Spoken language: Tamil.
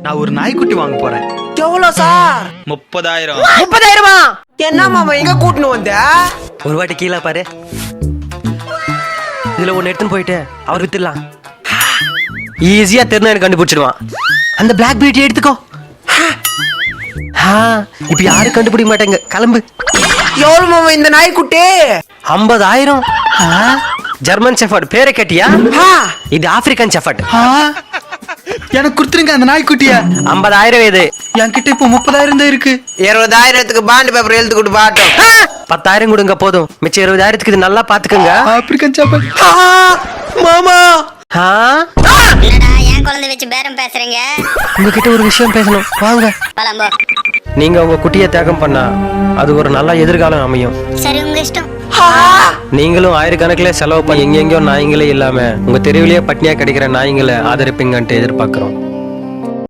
நான் ஒரு நாய்க்குட்டி வாங்க போறேன். எவ்வளோ சார்? 30,000. 30,000? என்ன மாமா எங்க கூட்டினு வந்த? ஒரு வாட்டி கீழே பாரு. இதுல ஒன்னு எடுத்துன்னு போயிட்டு அவர் வித்துடலாம். ஈஸியா தெரிஞ்ச எனக்கு கண்டுபிடிச்சிடுவான். அந்த பிளாக் பியூட்டி எடுத்துக்கோ. இப்ப யாரும் கண்டுபிடிக்க மாட்டேங்க. கிளம்பு. எவ்வளவு மாமா இந்த நாய்க்குட்டி? 50,000. ஜெர்மன் ஷெஃபர்ட் பேரை கேட்டியா? இது ஆப்பிரிக்கன் ஷெஃபர்ட். எனக்கு கொடுத்துருங்க அந்த நாய்க்குட்டிய. 50,000 இது. என்கிட்ட இப்போ 30,000 தான் இருக்கு. 20,000க்கு பாண்ட் பேப்பர் எழுத்து கொடுத்து பாட்டோம். 10,000 கொடுங்க போதும். மிச்சம் 20,000க்கு இது நல்லா பாத்துக்கங்க. ஆப்பிரிக்கன் சாப்பாடு. மாமா என்னடா ஏன் குழந்தை வச்சு பேரம் பேசுறீங்க? உங்ககிட்ட ஒரு விஷயம் பேசணும். வாங்க. பழம்போ. நீங்க உங்க குட்டியை தியாகம் பண்ணா அது ஒரு நல்ல எதிர்காலம் அமையும். சரி உங்க இஷ்டம். நீங்களும் ஆயிரக்கணக்கில் செலவு பண்ணி எங்கெங்கயோ நாய்ங்களே இல்லாம உங்க தெருவிலேயே பட்னியா கிடைக்கிற நாய்ங்களை ஆதரிப்பீங்கன்ட்டு எதிர்பார்க்கிறோம்.